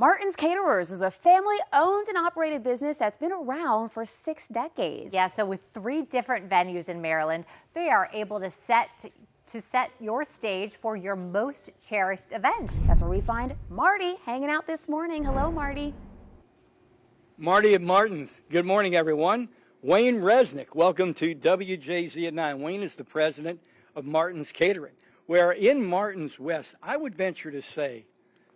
Martin's Caterers is a family-owned and operated business that's been around for 6 decades. Yeah, so with 3 different venues in Maryland, they are able to set your stage for your most cherished event. That's where we find Marty hanging out this morning. Hello, Marty. Marty at Martin's. Good morning, everyone. Wayne Resnik, welcome to WJZ at 9. Wayne is the president of Martin's Catering, where in Martin's West, I would venture to say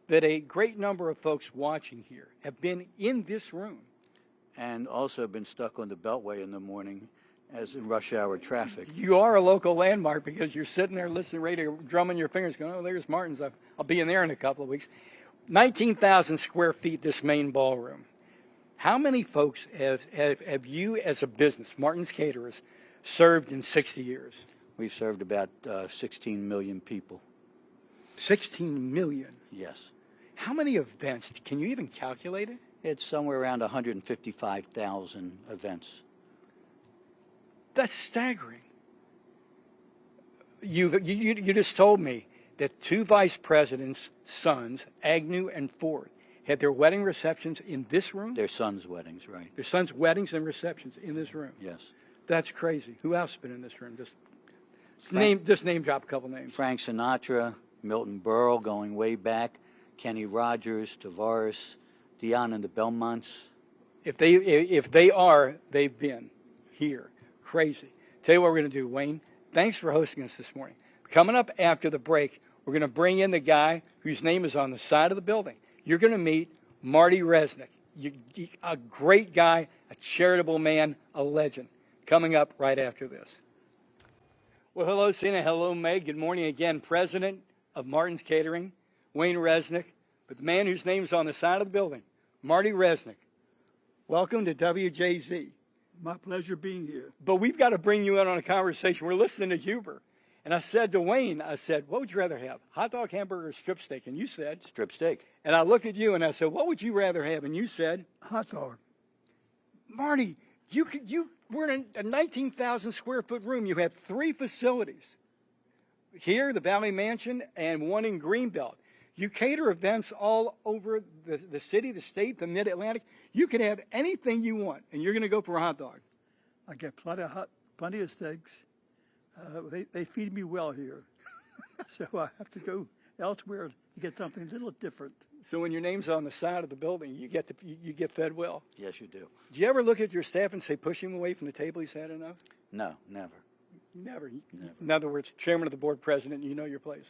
that a great number of folks watching here have been in this room. And also been stuck on the Beltway in the morning as in rush hour traffic. You are a local landmark because you're sitting there listening to radio, drumming your fingers, going, oh, there's Martin's. I'll be in there in a couple of weeks. 19,000 square feet, this main ballroom. How many folks have you as a business, Martin's Caterers, served in 60 years? We've served about 16 million people. 16 million? Yes. How many events? Can you even calculate it? It's somewhere around 155,000 events. That's staggering. You just told me that 2 vice presidents' sons, Agnew and Ford, had their wedding receptions in this room? Their sons' weddings, right. Their sons' weddings and receptions in this room? Yes. That's crazy. Who else has been in this room? Just name drop a couple names. Frank Sinatra, Milton Berle, going way back, Kenny Rogers, Tavares, Dion and the Belmonts. If they are, they've been here. Crazy. Tell you what we're going to do, Wayne. Thanks for hosting us this morning. Coming up after the break, we're going to bring in the guy whose name is on the side of the building. You're going to meet Marty Resnik, a great guy, a charitable man, a legend. Coming up right after this. Well, hello, Sina. Hello, Meg. Good morning again. President of Martin's Catering, Wayne Resnik, but the man whose name's on the side of the building, Marty Resnik. Welcome to WJZ. My pleasure being here. But we've got to bring you in on a conversation. We're listening to Huber. And I said to Wayne, what would you rather have? Hot dog, hamburger, or strip steak? And you said? Strip steak. And I looked at you and I said, what would you rather have? And you said? Hot dog. Marty, we're in a 19,000 square foot room. You have 3 facilities. Here, the Valley Mansion, and 1 in Greenbelt. You cater events all over the city, the state, the mid-Atlantic. You can have anything you want, and you're going to go for a hot dog. I get plenty of steaks. They feed me well here. So I have to go elsewhere to get something a little different. So when your name's on the side of the building, you get fed well. Yes, you do. Do you ever look at your staff and say, push him away from the table, he's had enough? No, never. Never. In other words, chairman of the board, president, you know your place.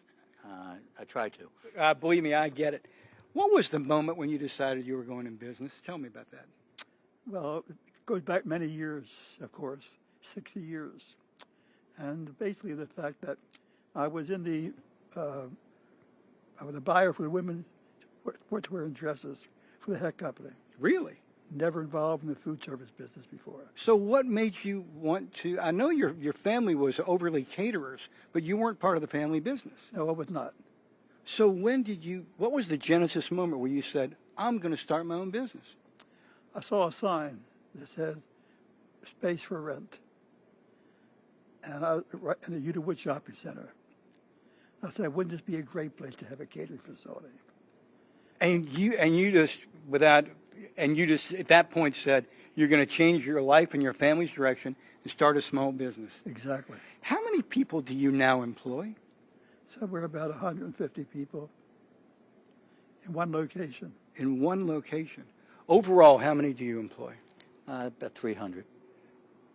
I try to. Believe me, I get it. What was the moment when you decided you were going in business? Tell me about that. Well, it goes back many years, of course, 60 years. And basically the fact that I was I was a buyer for the women's sportswear and dresses for the Heck Company. Really? Never involved in the food service business before. So what made you want to, I know your family was overly caterers, but you weren't part of the family business. No, I was not. So what was the genesis moment where you said, I'm going to start my own business? I saw a sign that said, space for rent. And I was right in the Utah Wood Shopping Center. I said, wouldn't this be a great place to have a catering facility? And you just at that point said you're going to change your life and your family's direction and start a small business. Exactly. How many people do you now employ? Somewhere about 150 people in one location. In one location. Overall, how many do you employ? About 300.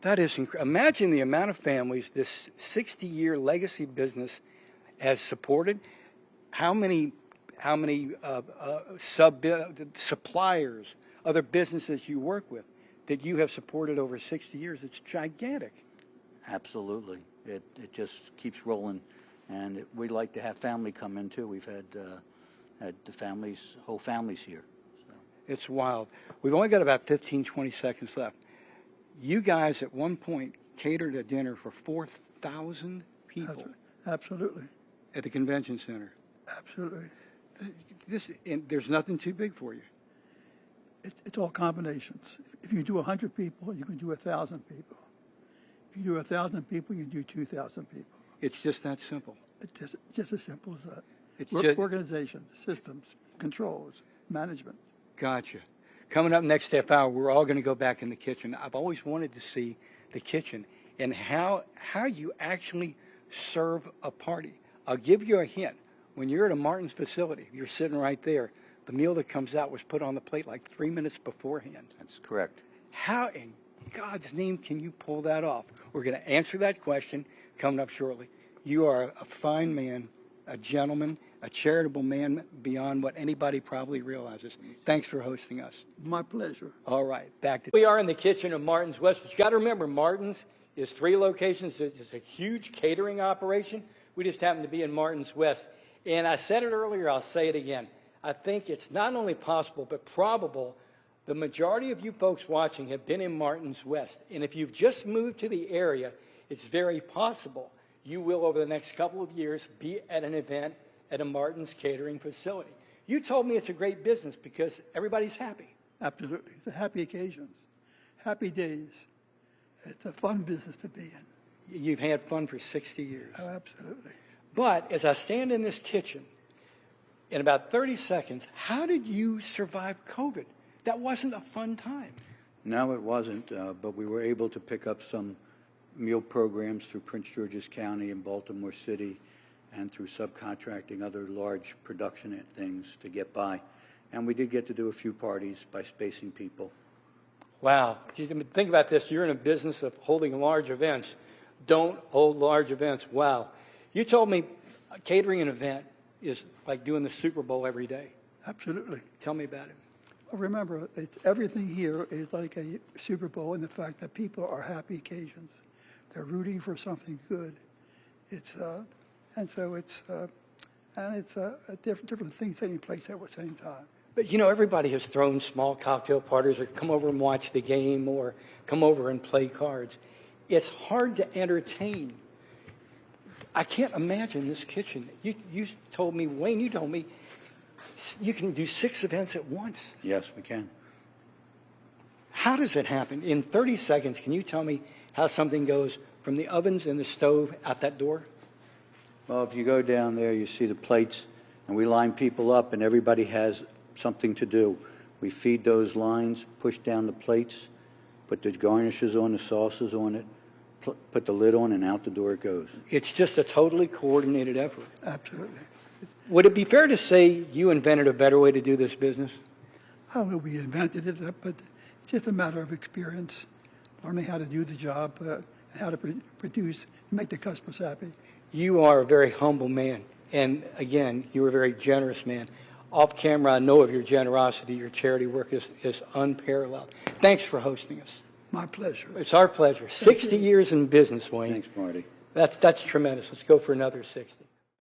That is incredible. Imagine the amount of families this 60-year legacy business has supported. How many suppliers, other businesses you work with that you have supported over 60 years? It's gigantic. Absolutely. It just keeps rolling. And we like to have family come in, too. We've had the whole families here. So. It's wild. We've only got about 15, 20 seconds left. You guys at one point catered a dinner for 4,000 people. Absolutely. At the convention center. Absolutely. There's nothing too big for you. It's all combinations. If you do 100 people, you can do 1,000 people. If you do 1,000 people, you can do 2,000 people. It's just that simple. It's just as simple as that. It's Organization, systems, controls. management. Gotcha. Coming up next half hour, we're all going to go back in the kitchen. I've always wanted to see the kitchen and how you actually serve a party. I'll give you a hint. When you're at a Martin's facility, you're sitting right there. The meal that comes out was put on the plate like 3 minutes beforehand. That's correct. How in God's name can you pull that off? We're going to answer that question coming up shortly. You are a fine man, a gentleman, a charitable man beyond what anybody probably realizes. Thanks for hosting us. My pleasure. All right, back to we are in the kitchen of Martin's West. But you got to remember, Martin's is 3 locations. It's a huge catering operation. We just happen to be in Martin's West. And I said it earlier, I'll say it again. I think it's not only possible, but probable the majority of you folks watching have been in Martin's West. And if you've just moved to the area, it's very possible you will, over the next couple of years, be at an event at a Martin's catering facility. You told me it's a great business because everybody's happy. Absolutely. It's a happy occasions, happy days. It's a fun business to be in. You've had fun for 60 years. Oh, absolutely. But as I stand in this kitchen, in about 30 seconds, how did you survive COVID? That wasn't a fun time. No, it wasn't, but we were able to pick up some meal programs through Prince George's County and Baltimore City and through subcontracting other large production things to get by. And we did get to do a few parties by spacing people. Wow. Think about this. You're in a business of holding large events. Don't hold large events. Wow. You told me catering an event is like doing the Super Bowl every day. Absolutely. Tell me about it. Remember, it's everything here is like a Super Bowl in the fact that people are happy occasions. They're rooting for something good. It's different things taking place at the same time. But, you know, everybody has thrown small cocktail parties or come over and watch the game or come over and play cards. It's hard to entertain. I can't imagine this kitchen. You told me, Wayne, you told me you can do 6 events at once. Yes, we can. How does it happen? In 30 seconds, can you tell me how something goes from the ovens and the stove out that door? Well, if you go down there, you see the plates, and we line people up, and everybody has something to do. We feed those lines, push down the plates, put the garnishes on, the sauces on it, put the lid on, and out the door it goes. It's just a totally coordinated effort. Absolutely. Would it be fair to say you invented a better way to do this business? I don't know we invented it, but it's just a matter of experience, learning how to do the job, and how to produce and make the customers happy. You are a very humble man. And again, you're a very generous man. Off camera, I know of your generosity. Your charity work is unparalleled. Thanks for hosting us. My pleasure. It's our pleasure. 60 years in business, Wayne. Thanks, Marty. That's tremendous. Let's go for another 60.